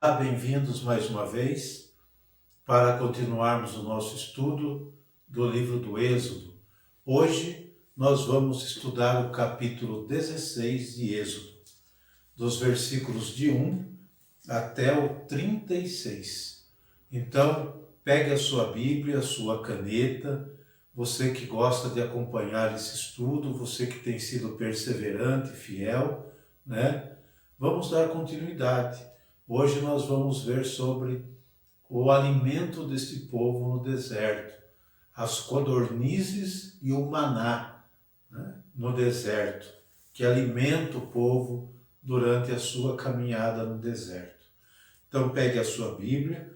Bem-vindos mais uma vez para continuarmos o nosso estudo do livro do Êxodo. Hoje nós vamos estudar o capítulo 16 de Êxodo, dos versículos de 1 até o 36. Então, pegue a sua Bíblia, a sua caneta, você que gosta de acompanhar esse estudo, você que tem sido perseverante, fiel, né? Vamos dar continuidade. Hoje nós vamos ver sobre o alimento deste povo no deserto, as codornizes e o maná, né, no deserto, que alimenta o povo durante a sua caminhada no deserto. Então pegue a sua Bíblia,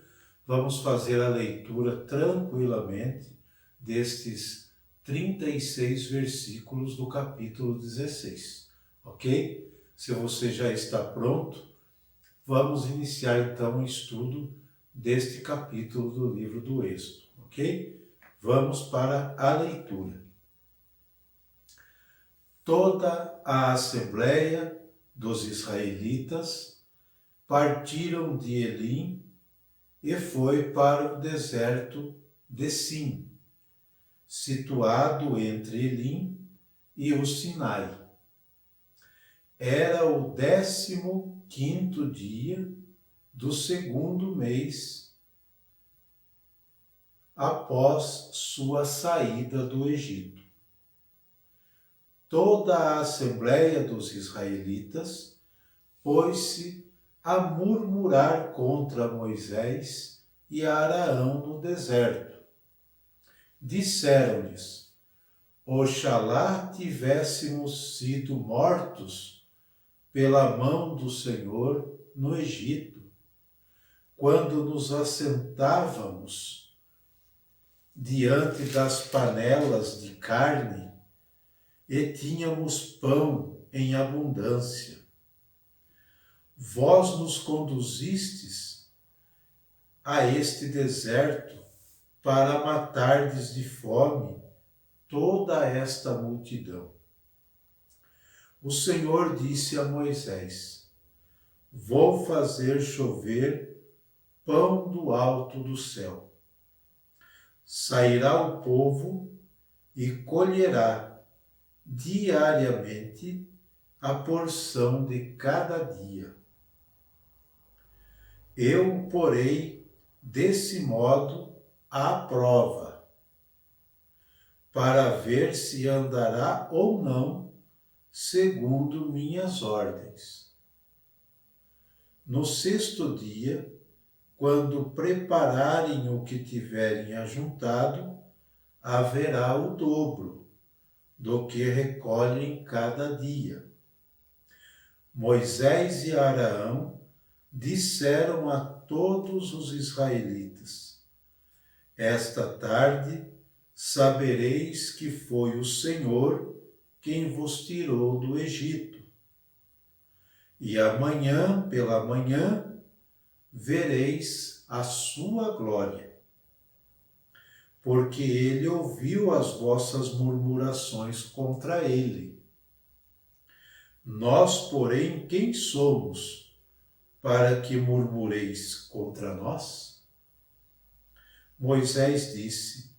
vamos fazer a leitura tranquilamente destes 36 versículos do capítulo 16, ok? Se você já está pronto, vamos iniciar então o estudo deste capítulo do livro do Êxodo, ok? Vamos para a leitura. Toda a assembleia dos israelitas partiram de Elim e foi para o deserto de Sim, situado entre Elim e o Sinai. Era o 15º dia do segundo mês após sua saída do Egito. Toda a assembleia dos israelitas pôs-se a murmurar contra Moisés e Araão no deserto. Disseram-lhes: Oxalá tivéssemos sido mortos pela mão do Senhor no Egito, quando nos assentávamos diante das panelas de carne e tínhamos pão em abundância. Vós nos conduzistes a este deserto para matardes de fome toda esta multidão. O Senhor disse a Moisés: Vou fazer chover pão do alto do céu. Sairá o povo e colherá diariamente a porção de cada dia. Eu porei desse modo à prova, para ver se andará ou não segundo minhas ordens. No sexto dia, quando prepararem o que tiverem ajuntado, haverá o dobro do que recolhem cada dia. Moisés e Araão disseram a todos os israelitas: Esta tarde sabereis que foi o Senhor quem vos tirou do Egito. E amanhã pela manhã vereis a sua glória, porque ele ouviu as vossas murmurações contra ele. Nós, porém, quem somos para que murmureis contra nós? Moisés disse: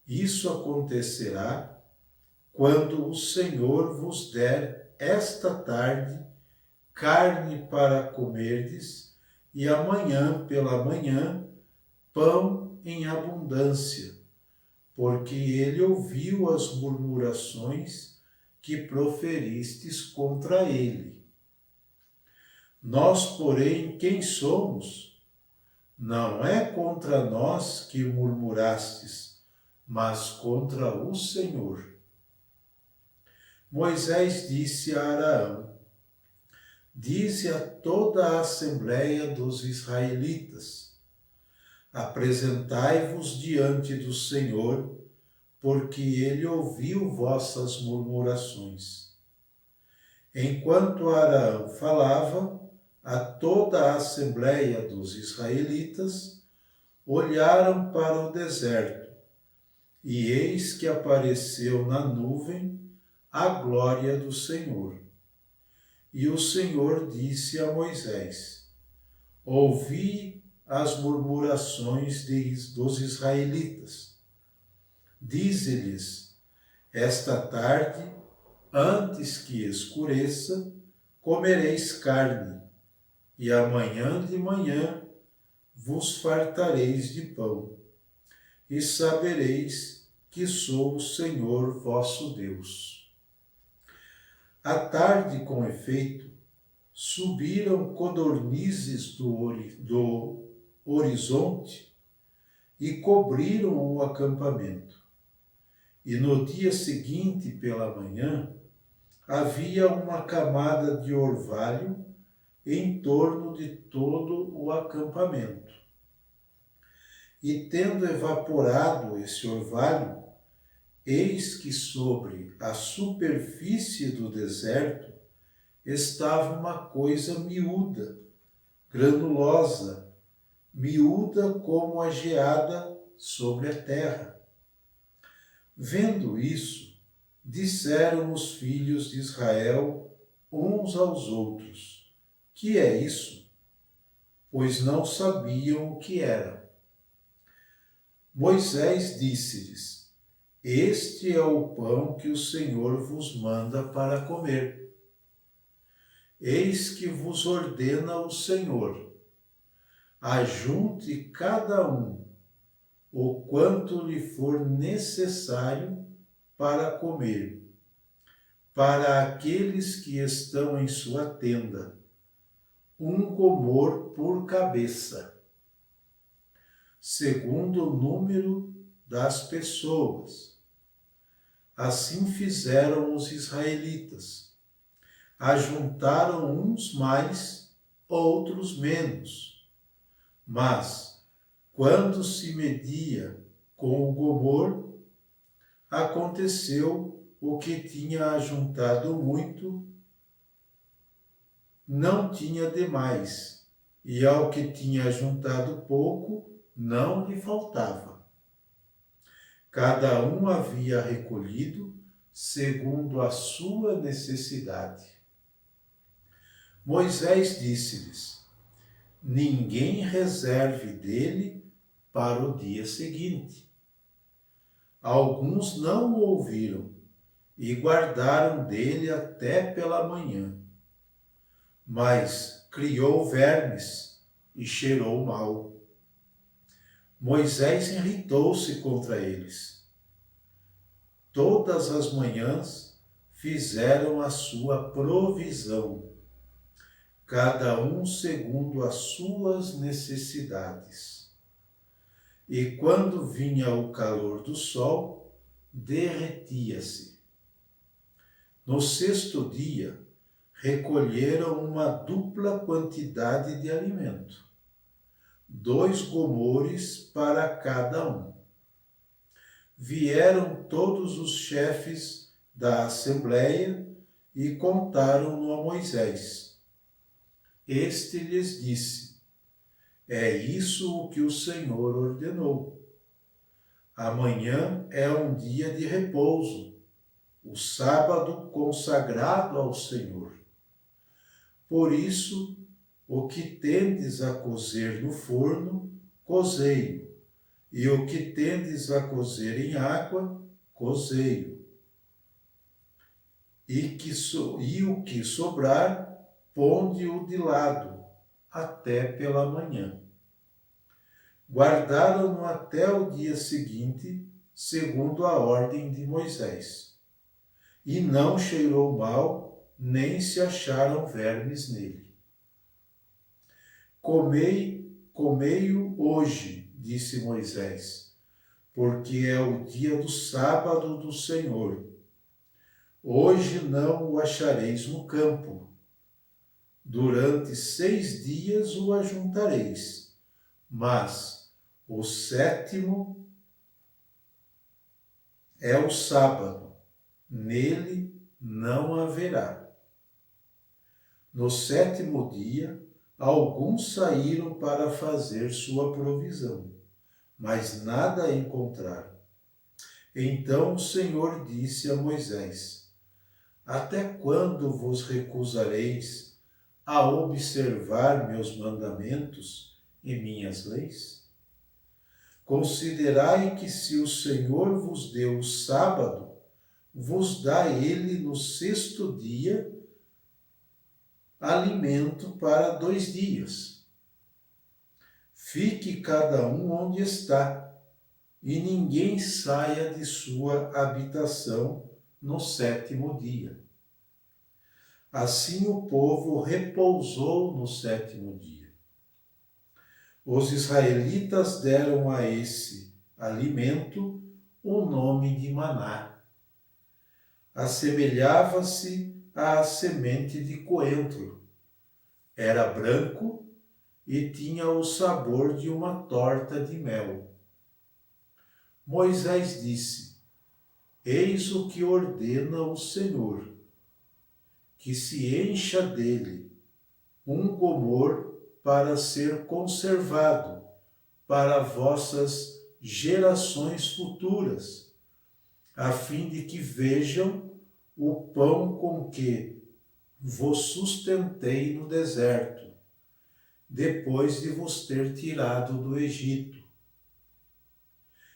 Isso acontecerá quando o Senhor vos der esta tarde carne para comerdes, e amanhã pela manhã pão em abundância, porque ele ouviu as murmurações que proferistes contra ele. Nós, porém, quem somos? Não é contra nós que murmurastes, mas contra o Senhor. Moisés disse a Araão: Dize a toda a assembleia dos israelitas: Apresentai-vos diante do Senhor, porque ele ouviu vossas murmurações. Enquanto Araão falava, a toda a assembleia dos israelitas olharam para o deserto, e eis que apareceu na nuvem a glória do Senhor. E o Senhor disse a Moisés: ouvi as murmurações dos israelitas. Dize-lhes: esta tarde, antes que escureça, comereis carne, e amanhã de manhã vos fartareis de pão, e sabereis que sou o Senhor vosso Deus. À tarde, com efeito, subiram codornizes do horizonte e cobriram o acampamento. E no dia seguinte, pela manhã, havia uma camada de orvalho em torno de todo o acampamento. E tendo evaporado esse orvalho, eis que sobre a superfície do deserto estava uma coisa miúda, granulosa, miúda como a geada sobre a terra. Vendo isso, disseram os filhos de Israel uns aos outros: que é isso? Pois não sabiam o que era. Moisés disse-lhes: este é o pão que o Senhor vos manda para comer. Eis que vos ordena o Senhor: ajunte cada um o quanto lhe for necessário para comer, para aqueles que estão em sua tenda, um gomor por cabeça, segundo o número das pessoas. Assim fizeram os israelitas. Ajuntaram uns mais, outros menos. Mas, quando se media com o gomor, aconteceu o que tinha ajuntado muito, não tinha demais, e ao que tinha ajuntado pouco, não lhe faltava. Cada um havia recolhido segundo a sua necessidade. Moisés disse-lhes: ninguém reserve dele para o dia seguinte. Alguns não o ouviram e guardaram dele até pela manhã. Mas criou vermes e cheirou mal. Moisés irritou-se contra eles. Todas as manhãs fizeram a sua provisão, cada um segundo as suas necessidades. E quando vinha o calor do sol, derretia-se. No sexto dia, recolheram uma dupla quantidade de alimento, 2 gomores para cada um. Vieram todos os chefes da assembleia e contaram-no a Moisés. Este lhes disse: é isso o que o Senhor ordenou. Amanhã é um dia de repouso, o sábado consagrado ao Senhor. Por isso, o que tendes a cozer no forno, cozei-o, e o que tendes a cozer em água, cozei-o. E o que sobrar, ponde-o de lado, até pela manhã. Guardaram-no até o dia seguinte, segundo a ordem de Moisés. E não cheirou mal, nem se acharam vermes nele. Comei-o hoje, disse Moisés, porque é o dia do sábado do Senhor. Hoje não o achareis no campo. Durante 6 dias o ajuntareis, mas o 7º é o sábado, nele não haverá. No 7º dia, alguns saíram para fazer sua provisão, mas nada encontraram. Então o Senhor disse a Moisés: até quando vos recusareis a observar meus mandamentos e minhas leis? Considerai que se o Senhor vos deu o sábado, vos dá ele no sexto dia alimento para 2 dias. Fique cada um onde está, e ninguém saia de sua habitação no 7º dia. Assim o povo repousou no 7º dia. Os israelitas deram a esse alimento o nome de maná. Assemelhava-se à semente de coentro. Era branco e tinha o sabor de uma torta de mel. Moisés disse: Eis o que ordena o Senhor, que se encha dele um gomor para ser conservado para vossas gerações futuras, a fim de que vejam o pão com que vos sustentei no deserto, depois de vos ter tirado do Egito.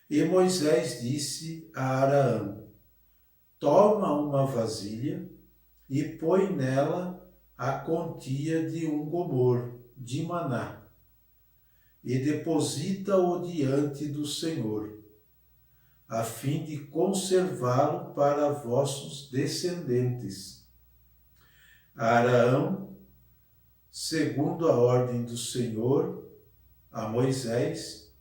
E Moisés disse a Araão: Toma uma vasilha e põe nela a quantia de um gomor de maná, e deposita-o diante do Senhor, a fim de conservá-lo para vossos descendentes. Araão, segundo a ordem do Senhor, a Moisés,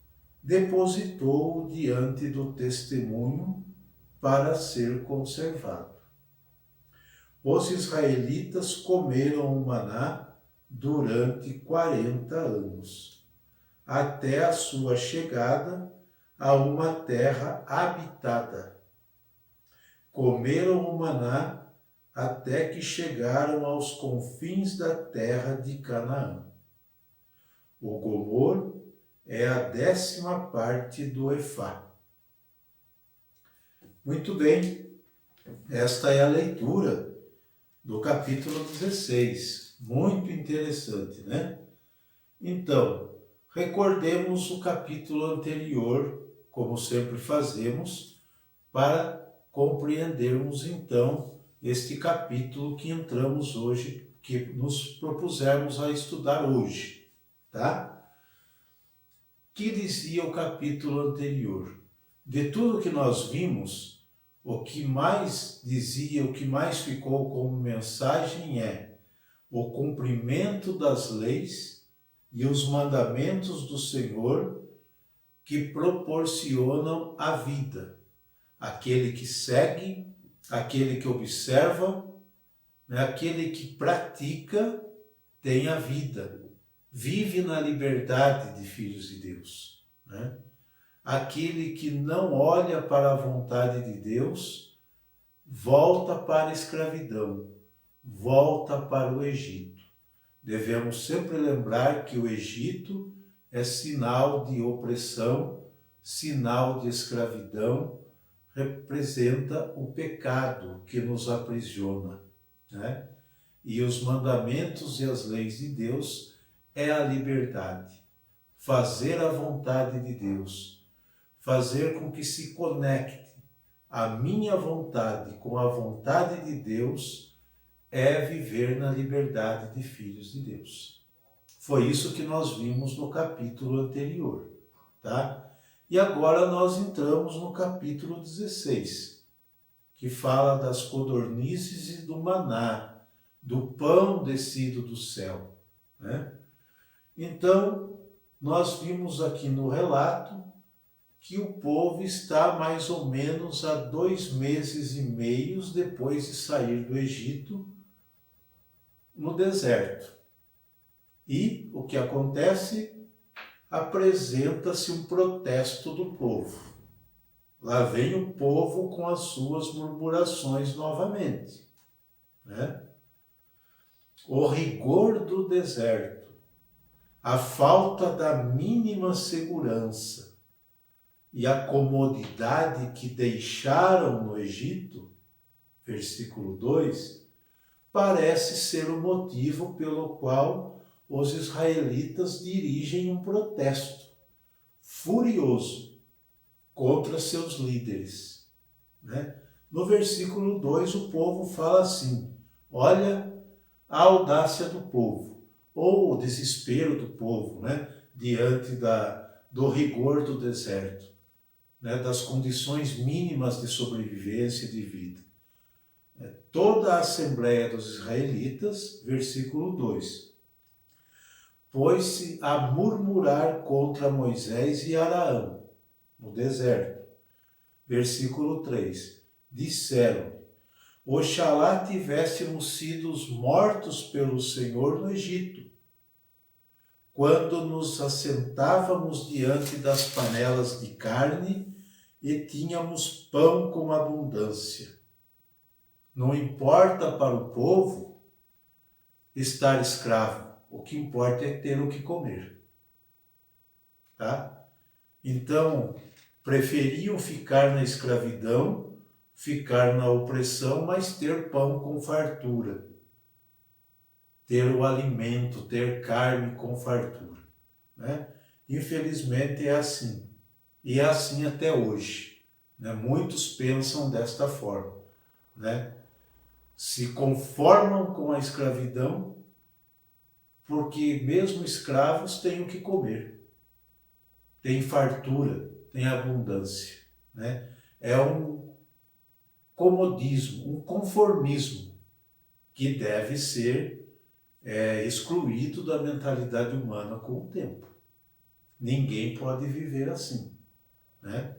depositou-o diante do testemunho para ser conservado. Os israelitas comeram o maná durante 40 anos, até a sua chegada a uma terra habitada. Comeram o maná até que chegaram aos confins da terra de Canaã. O gomor é a 10ª parte do efá. Muito bem, esta é a leitura do capítulo 16. Muito interessante, né? Então, recordemos o capítulo anterior, como sempre fazemos, para compreendermos então este capítulo que entramos hoje, que nos propusemos a estudar hoje, tá? Que dizia o capítulo anterior? De tudo que nós vimos, o que mais dizia, o que mais ficou como mensagem é o cumprimento das leis e os mandamentos do Senhor que proporcionam a vida. Aquele que segue, aquele que observa, aquele que pratica tem a vida. Vive na liberdade de filhos de Deus, né? Aquele que não olha para a vontade de Deus, volta para a escravidão, volta para o Egito. Devemos sempre lembrar que o Egito é sinal de opressão, sinal de escravidão, representa o pecado que nos aprisiona, né? E os mandamentos e as leis de Deus é a liberdade. Fazer a vontade de Deus, fazer com que se conecte a minha vontade com a vontade de Deus, é viver na liberdade de filhos de Deus. Foi isso que nós vimos no capítulo anterior, tá? E agora nós entramos no capítulo 16, que fala das codornizes e do maná, do pão descido do céu, né? Então, nós vimos aqui no relato que o povo está mais ou menos há 2 meses e meio depois de sair do Egito, no deserto. E o que acontece? Apresenta-se um protesto do povo. Lá vem o povo com as suas murmurações novamente, né? O rigor do deserto, a falta da mínima segurança e a comodidade que deixaram no Egito, versículo 2, parece ser o motivo pelo qual os israelitas dirigem um protesto furioso contra seus líderes, né? No versículo 2, o povo fala assim: olha a audácia do povo, ou o desespero do povo, né? Diante do rigor do deserto, né? Das condições mínimas de sobrevivência e de vida. Toda a assembleia dos israelitas, versículo 2, pôs-se a murmurar contra Moisés e Araão, no deserto. Versículo 3, disseram: oxalá tivéssemos sido mortos pelo Senhor no Egito, quando nos assentávamos diante das panelas de carne e tínhamos pão com abundância. Não importa para o povo estar escravo, o que importa é ter o que comer. Tá? Então, preferiam ficar na escravidão, ficar na opressão, mas ter pão com fartura. Ter o alimento, ter carne com fartura, né? Infelizmente é assim. E é assim até hoje, né? Muitos pensam desta forma, né? Se conformam com a escravidão, porque mesmo escravos têm o que comer. Tem fartura, tem abundância, né? É um comodismo, um conformismo que deve ser excluído da mentalidade humana com o tempo. Ninguém pode viver assim, né?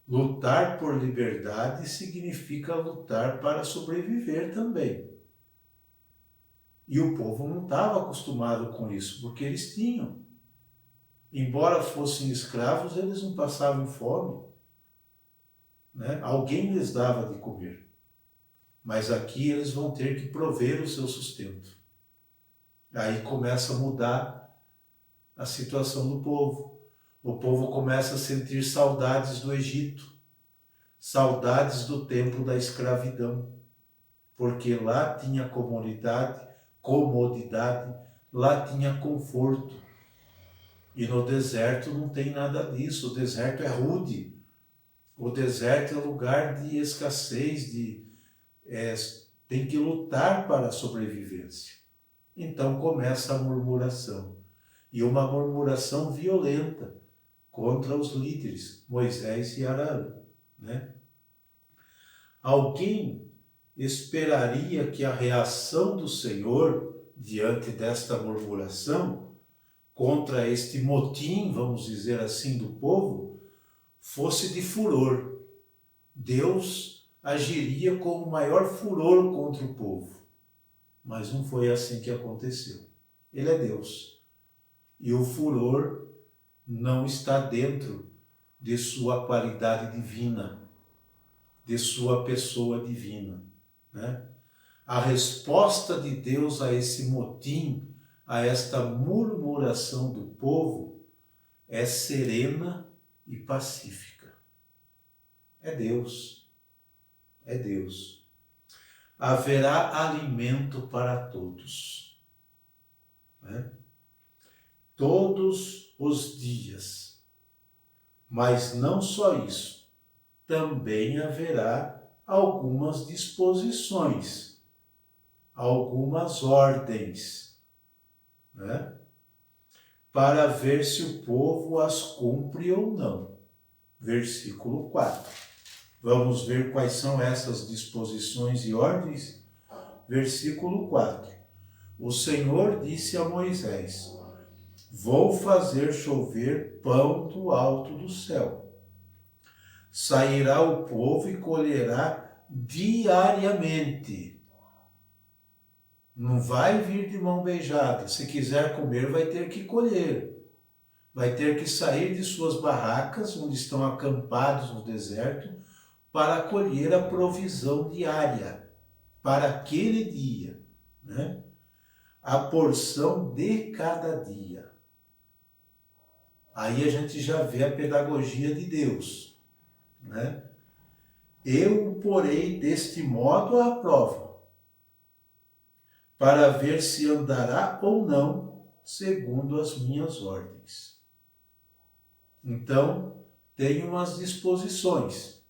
Lutar por liberdade significa lutar para sobreviver também. E o povo não estava acostumado com isso, porque eles tinham. Embora fossem escravos, eles não passavam fome, né? Alguém lhes dava de comer. Mas aqui eles vão ter que prover o seu sustento. Aí começa a mudar a situação do povo. O povo começa a sentir saudades do Egito, saudades do tempo da escravidão, porque lá tinha comodidade, lá tinha conforto. E no deserto não tem nada disso, o deserto é rude, o deserto é lugar de escassez, tem que lutar para a sobrevivência. Então começa a murmuração, e uma murmuração violenta contra os líderes, Moisés e Arão, né? Alguém esperaria que a reação do Senhor diante desta murmuração, contra este motim, vamos dizer assim, do povo, fosse de furor. Deus agiria com o maior furor contra o povo. Mas não foi assim que aconteceu. Ele é Deus. E o furor não está dentro de sua qualidade divina, de sua pessoa divina, né? A resposta de Deus a esse motim, a esta murmuração do povo, é serena e pacífica. É Deus. É Deus. Haverá alimento para todos, né? Todos os dias. Mas não só isso, também haverá algumas disposições, algumas ordens, né? Para ver se o povo as cumpre ou não. Versículo 4. Vamos ver quais são essas disposições e ordens? Versículo 4. O Senhor disse a Moisés: vou fazer chover pão do alto do céu. Sairá o povo e colherá diariamente. Não vai vir de mão beijada. Se quiser comer, vai ter que colher. Vai ter que sair de suas barracas, onde estão acampados no deserto, para colher a provisão diária, para aquele dia, né? A porção de cada dia. Aí a gente já vê a pedagogia de Deus, né? Eu o porei deste modo à prova, para ver se andará ou não segundo as minhas ordens. Então, tem umas disposições,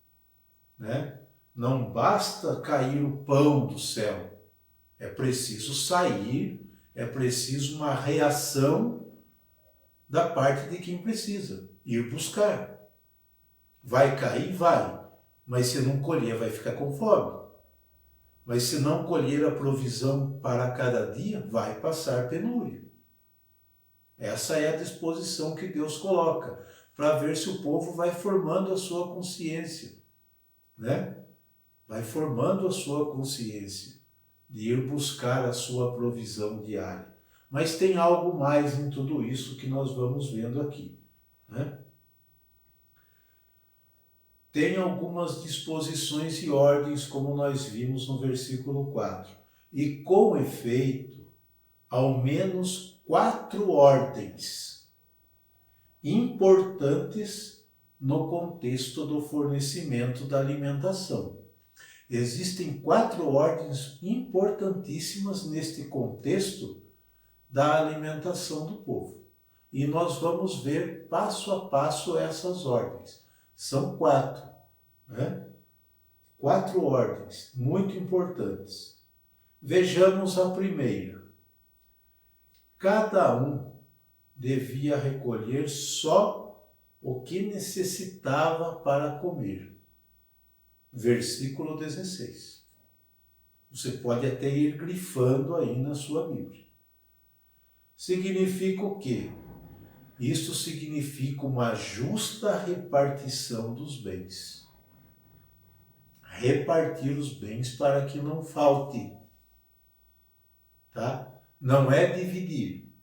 né? Não basta cair o pão do céu. É preciso sair, é preciso uma reação da parte de quem precisa, ir buscar. Vai cair? Vai. Mas se não colher, vai ficar com fome. Mas se não colher a provisão para cada dia, vai passar penúria. Essa é a disposição que Deus coloca, para ver se o povo vai formando a sua consciência, né? Vai formando a sua consciência de ir buscar a sua provisão diária. Mas tem algo mais em tudo isso que nós vamos vendo aqui, né? Tem algumas disposições e ordens, como nós vimos no versículo 4. E com efeito, ao menos 4 ordens importantes no contexto do fornecimento da alimentação. Existem 4 ordens importantíssimas neste contexto da alimentação do povo. E nós vamos ver passo a passo essas ordens. São 4, né? 4 ordens muito importantes. Vejamos a primeira. Cada um devia recolher só o que necessitava para comer. Versículo 16. Você pode até ir grifando aí na sua Bíblia. Significa o quê? Isso significa uma justa repartição dos bens. Repartir os bens para que não falte. Tá? Não é dividir.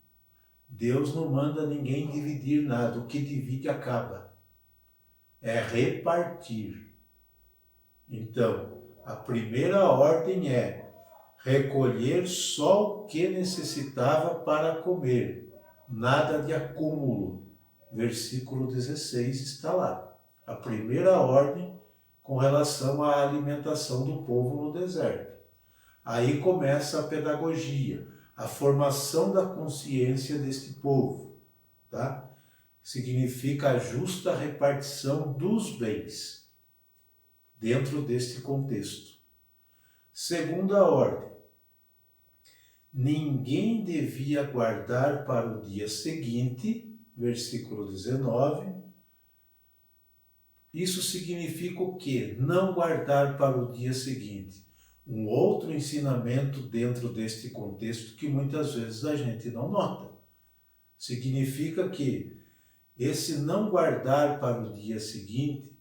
Deus não manda ninguém dividir nada. O que divide acaba. É repartir. Então, a primeira ordem é recolher só o que necessitava para comer. Nada de acúmulo. Versículo 16 está lá. A primeira ordem com relação à alimentação do povo no deserto. Aí começa a pedagogia, a formação da consciência deste povo, tá? Significa a justa repartição dos bens dentro deste contexto. Segunda ordem. Ninguém devia guardar para o dia seguinte, versículo 19. Isso significa o quê? Não guardar para o dia seguinte. Um outro ensinamento dentro deste contexto que muitas vezes a gente não nota. Significa que esse não guardar para o dia seguinte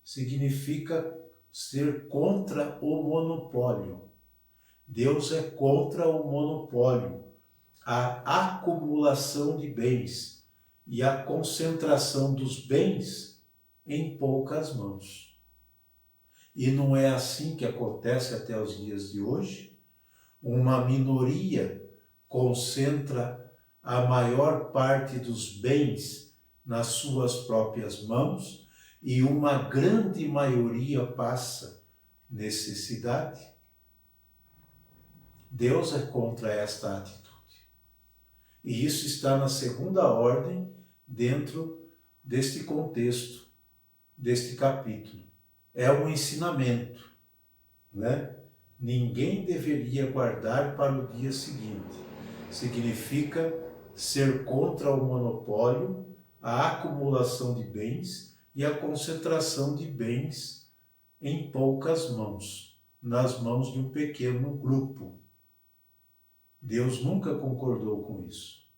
significa ser contra o monopólio. Deus é contra o monopólio, a acumulação de bens e a concentração dos bens em poucas mãos. E não é assim que acontece até os dias de hoje? Uma minoria concentra a maior parte dos bens nas suas próprias mãos e uma grande maioria passa necessidade. Deus é contra esta atitude. E isso está na segunda ordem dentro deste contexto, deste capítulo. É um ensinamento, né? Ninguém deveria guardar para o dia seguinte. Significa ser contra o monopólio, a acumulação de bens e a concentração de bens em poucas mãos, nas mãos de um pequeno grupo. Deus nunca concordou com isso,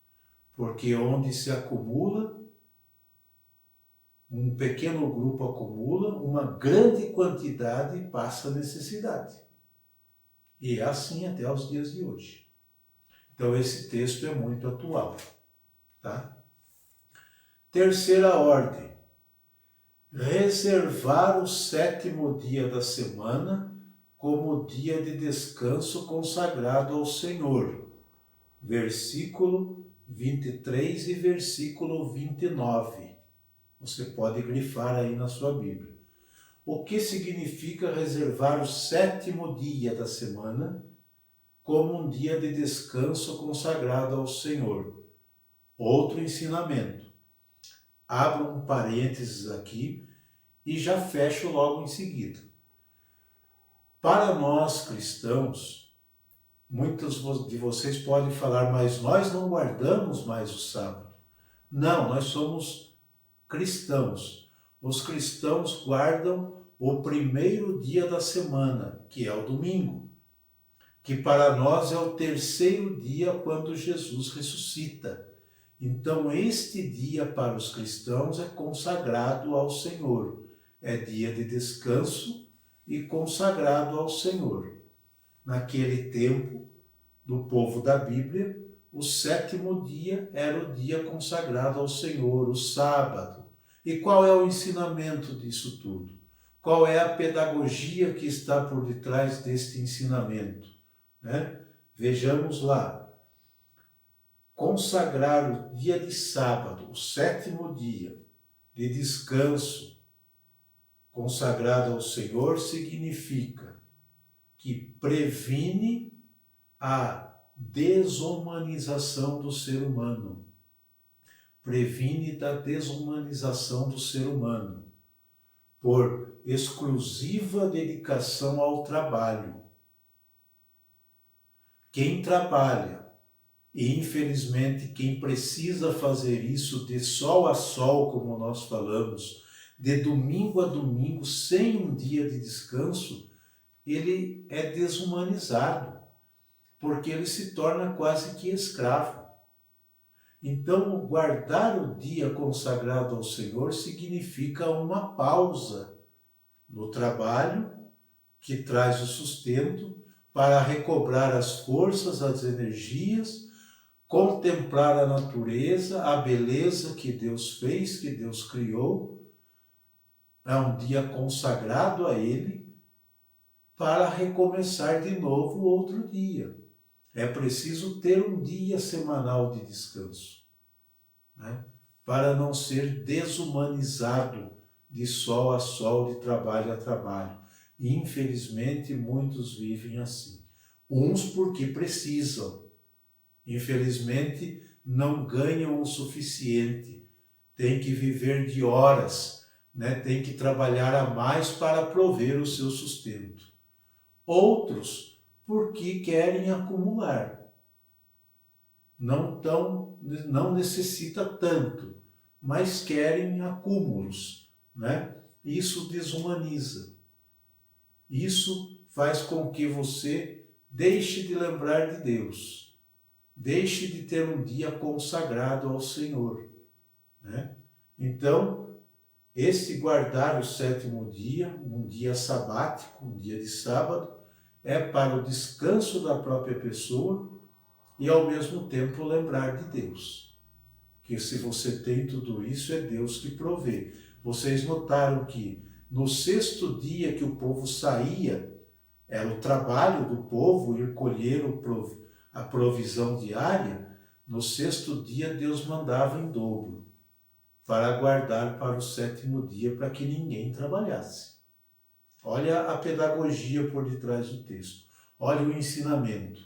porque onde se acumula, um pequeno grupo acumula, uma grande quantidade passa necessidade. E é assim até os dias de hoje. Então esse texto é muito atual, tá? Terceira ordem. Reservar o 7º dia da semana como dia de descanso consagrado ao Senhor. Versículo 23 e versículo 29. Você pode grifar aí na sua Bíblia. O que significa reservar o 7º dia da semana como um dia de descanso consagrado ao Senhor. Outro ensinamento. Abro um parênteses aqui e já fecho logo em seguida. Para nós cristãos, muitos de vocês podem falar, mas nós não guardamos mais o sábado. Não, nós somos cristãos. Os cristãos guardam o primeiro dia da semana, que é o domingo, que para nós é o terceiro dia quando Jesus ressuscita. Então, este dia para os cristãos é consagrado ao Senhor. É dia de descanso e consagrado ao Senhor. Naquele tempo do povo da Bíblia, o sétimo dia era o dia consagrado ao Senhor, o sábado. E qual é o ensinamento disso tudo? Qual é a pedagogia que está por detrás deste ensinamento? Vejamos lá. Consagrar o dia de sábado, o sétimo dia de descanso consagrado ao Senhor, significa que previne a desumanização do ser humano. Previne da desumanização do ser humano por exclusiva dedicação ao trabalho. Quem trabalha, e infelizmente quem precisa fazer isso de sol a sol, como nós falamos, de domingo a domingo, sem um dia de descanso, ele é desumanizado, porque ele se torna quase que escravo. Então, guardar o dia consagrado ao Senhor significa uma pausa no trabalho que traz o sustento para recobrar as forças, as energias, contemplar a natureza, a beleza que Deus fez, que Deus criou. É um dia consagrado a Ele para recomeçar de novo outro dia. É preciso ter um dia semanal de descanso, para não ser desumanizado de sol a sol, de trabalho a trabalho. E, infelizmente, muitos vivem assim. Uns porque precisam. Infelizmente, não ganham o suficiente. Tem que viver de horas, tem que trabalhar a mais para prover o seu sustento. Outros porque querem acumular. Não necessita tanto, mas querem acúmulos, Isso desumaniza. Isso faz com que você deixe de lembrar de Deus. Deixe de ter um dia consagrado ao Senhor. Então, este guardar o sétimo dia, um dia sabático, um dia de sábado, é para o descanso da própria pessoa e, ao mesmo tempo, lembrar de Deus. Que se você tem tudo isso, é Deus que provê. Vocês notaram que no sexto dia que o povo saía, era o trabalho do povo ir colher a provisão diária. No sexto dia Deus mandava em dobro, para guardar para o sétimo dia, para que ninguém trabalhasse. Olha a pedagogia por detrás do texto. Olha o ensinamento.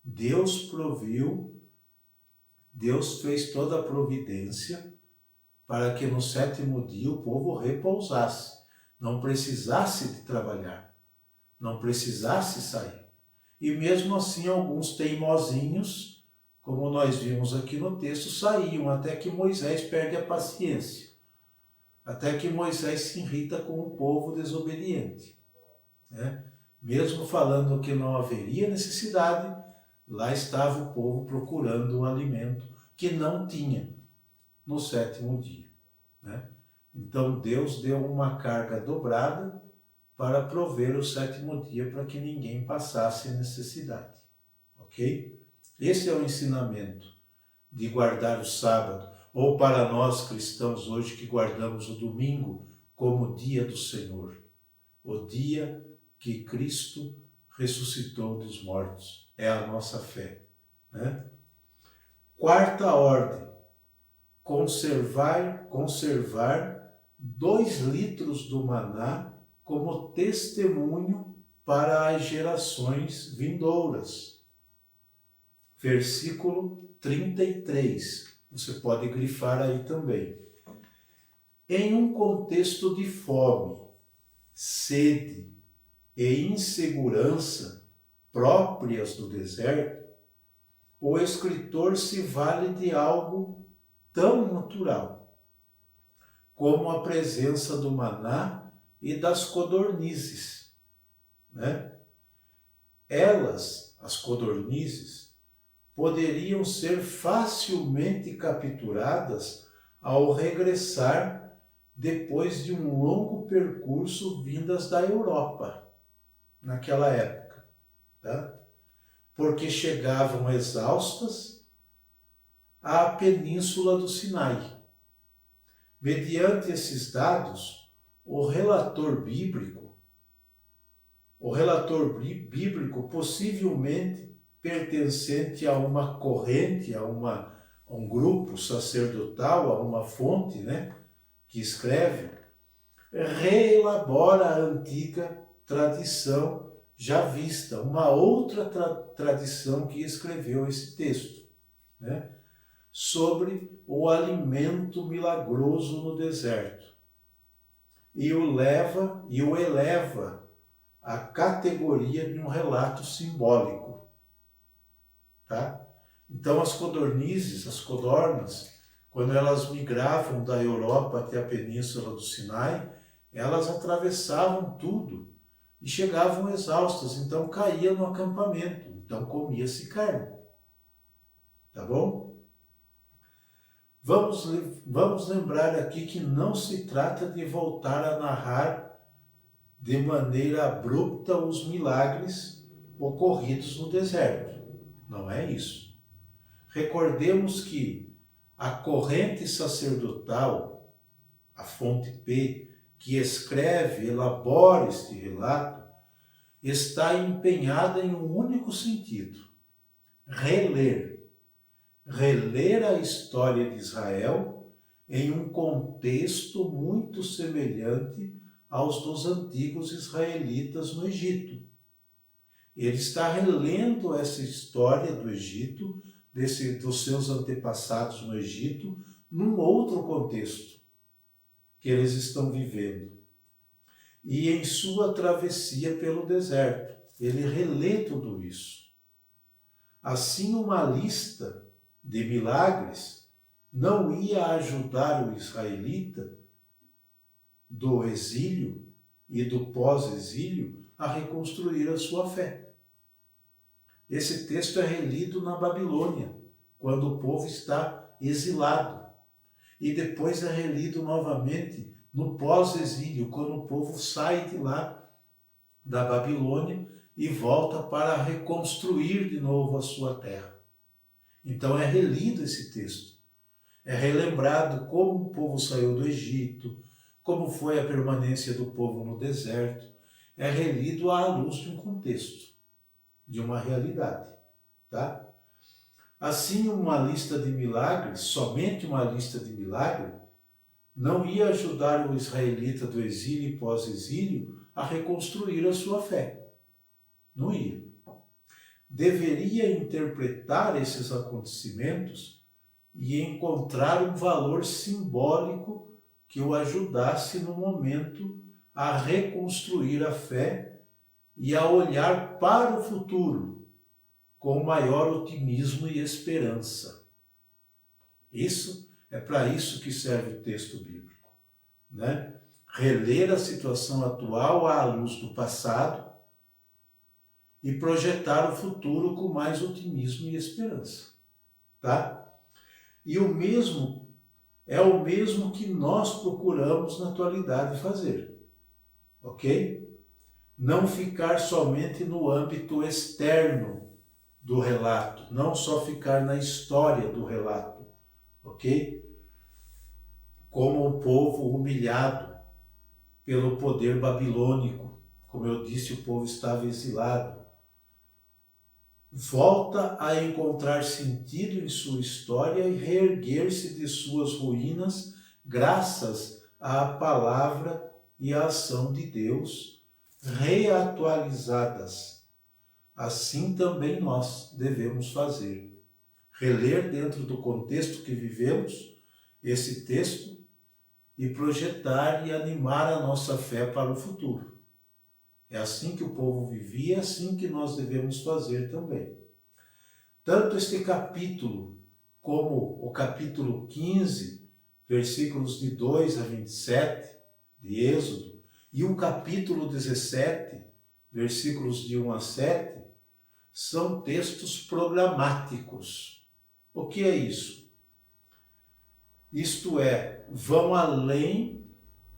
Deus proviu, Deus fez toda a providência para que no sétimo dia o povo repousasse, não precisasse de trabalhar, não precisasse sair. E mesmo assim, alguns teimosinhos, como nós vimos aqui no texto, saíam, até que Moisés perde a paciência. Até que Moisés se irrita com o povo desobediente. Mesmo falando que não haveria necessidade, lá estava o povo procurando o alimento que não tinha no sétimo dia. Então Deus deu uma carga dobrada para prover o sétimo dia, para que ninguém passasse necessidade. Ok? Esse é o ensinamento de guardar o sábado, ou para nós cristãos hoje que guardamos o domingo como dia do Senhor, o dia que Cristo ressuscitou dos mortos. É a nossa fé. Quarta ordem, conservar 2 litros do maná como testemunho para as gerações vindouras. versículo 33. Você pode grifar aí também. Em um contexto de fome, sede e insegurança próprias do deserto, o escritor se vale de algo tão natural como a presença do maná e das codornizes, né? Elas, as codornizes, poderiam ser facilmente capturadas ao regressar depois de um longo percurso vindas da Europa, naquela época, tá? Porque chegavam exaustas à península do Sinai. Mediante esses dados, o relator bíblico, possivelmente pertencente a uma corrente, a um grupo sacerdotal, a uma fonte, né, que escreve, reelabora a antiga tradição já vista, uma outra tradição que escreveu esse texto, né, sobre o alimento milagroso no deserto, e o eleva à categoria de um relato simbólico, tá? Então as codornizes, as codornas, quando elas migravam da Europa até a península do Sinai, elas atravessavam tudo e chegavam exaustas, então caíam no acampamento, então comia-se carne, tá bom? Vamos lembrar aqui que não se trata de voltar a narrar de maneira abrupta os milagres ocorridos no deserto. Não é isso. Recordemos que a corrente sacerdotal, a fonte P, que elabora este relato, está empenhada em um único sentido: reler a história de Israel em um contexto muito semelhante aos dos antigos israelitas no Egito. Ele está relendo essa história do Egito, dos seus antepassados no Egito, num outro contexto que eles estão vivendo. E em sua travessia pelo deserto, ele relê tudo isso. Assim, uma lista de milagres não ia ajudar o israelita do exílio e do pós-exílio a reconstruir a sua fé. Esse texto é relido na Babilônia, quando o povo está exilado. E depois é relido novamente no pós-exílio, quando o povo sai de lá, da Babilônia, e volta para reconstruir de novo a sua terra. Então é relido esse texto. É relembrado como o povo saiu do Egito, como foi a permanência do povo no deserto. É relido à luz de um contexto, de uma realidade, tá? Assim, uma lista de milagres, somente uma lista de milagres, não ia ajudar o israelita do exílio e pós-exílio a reconstruir a sua fé. Não ia. Deveria interpretar esses acontecimentos e encontrar um valor simbólico que o ajudasse no momento a reconstruir a fé e a olhar para o futuro com maior otimismo e esperança. Isso é para isso que serve o texto bíblico, né? Reler a situação atual à luz do passado e projetar o futuro com mais otimismo e esperança, tá? E o mesmo que nós procuramos na atualidade fazer, ok? Não ficar somente no âmbito externo do relato, não só ficar na história do relato, ok? Como o povo humilhado pelo poder babilônico, como eu disse, o povo estava exilado. Volta a encontrar sentido em sua história e reerguer-se de suas ruínas graças à palavra e à ação de Deus reatualizadas. Assim também nós devemos fazer. reler dentro do contexto que vivemos esse texto e projetar e animar a nossa fé para o futuro. É assim que o povo vivia, é assim que nós devemos fazer também. Tanto este capítulo como o capítulo 15, versículos de 2 a 27 de Êxodo, e o capítulo 17, versículos de 1 a 7, são textos programáticos. O que é isso? Isto é, vão além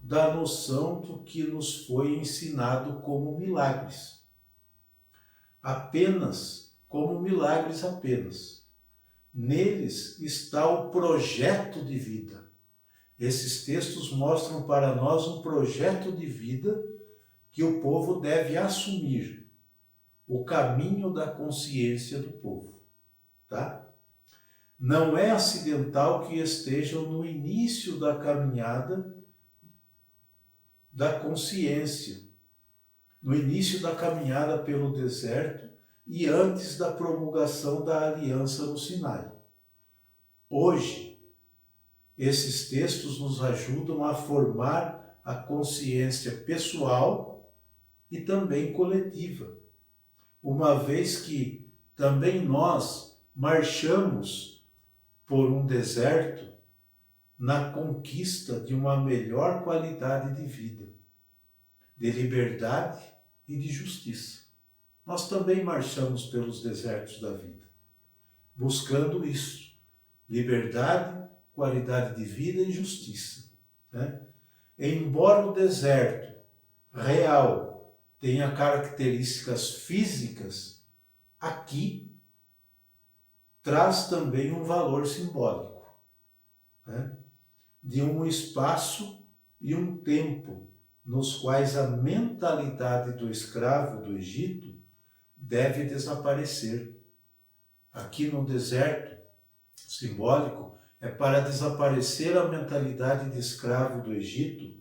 da noção do que nos foi ensinado como milagres. Apenas, como milagres apenas. Neles está o projeto de vida. Esses textos mostram para nós um projeto de vida que o povo deve assumir. O caminho da consciência do povo. Tá? Não é acidental que estejam no início da caminhada da consciência, no início da caminhada pelo deserto e antes da promulgação da aliança no Sinai. Hoje, esses textos nos ajudam a formar a consciência pessoal e também coletiva, uma vez que também nós marchamos por um deserto na conquista de uma melhor qualidade de vida, de liberdade e de justiça. Nós também marchamos pelos desertos da vida, buscando isso, liberdade, qualidade de vida e justiça. Né? Embora o deserto real tenha características físicas, aqui traz também um valor simbólico, né? De um espaço e um tempo nos quais a mentalidade do escravo do Egito deve desaparecer. Aqui no deserto simbólico é para desaparecer a mentalidade de escravo do Egito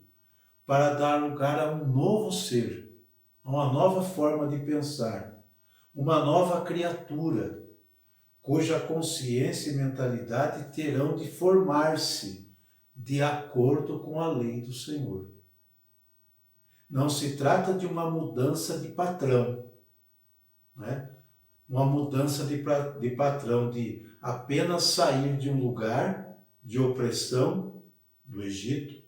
para dar lugar a um novo ser, a uma nova forma de pensar, uma nova criatura, cuja consciência e mentalidade terão de formar-se de acordo com a lei do Senhor. Não se trata de uma mudança de patrão, né? Uma mudança de patrão, de apenas sair de um lugar de opressão do Egito,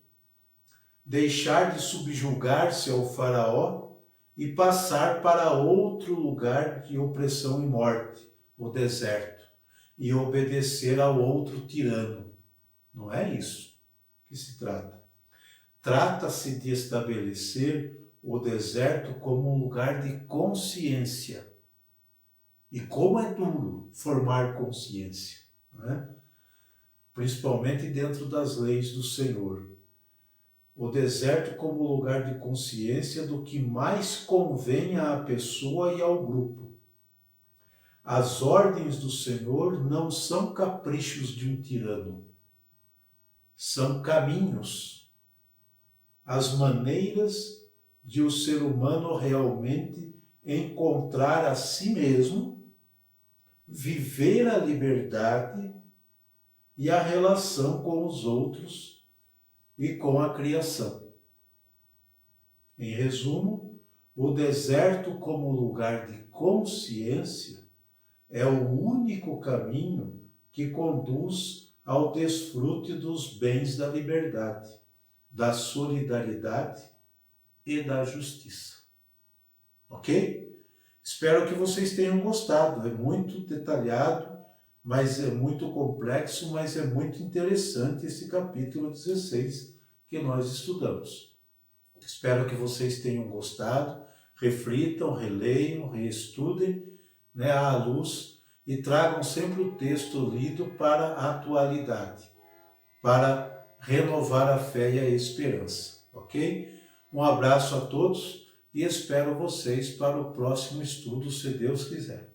deixar de subjugar-se ao faraó e passar para outro lugar de opressão e morte, o deserto, e obedecer ao outro tirano. Não é isso que se trata. Trata-se de estabelecer o deserto como um lugar de consciência. E como é duro formar consciência, né? Principalmente dentro das leis do Senhor. O deserto como lugar de consciência do que mais convém à pessoa e ao grupo. As ordens do Senhor não são caprichos de um tirano, são caminhos, as maneiras de o ser humano realmente encontrar a si mesmo, viver a liberdade e a relação com os outros e com a criação. Em resumo, o deserto como lugar de consciência é o único caminho que conduz ao desfrute dos bens da liberdade, da solidariedade e da justiça. Ok? Espero que vocês tenham gostado. É muito detalhado, mas é muito complexo, mas é muito interessante esse capítulo 16 que nós estudamos. Espero que vocês tenham gostado, reflitam, releiam, reestudem, né, à luz e tragam sempre o texto lido para a atualidade, para renovar a fé e a esperança, ok? Um abraço a todos e espero vocês para o próximo estudo, se Deus quiser.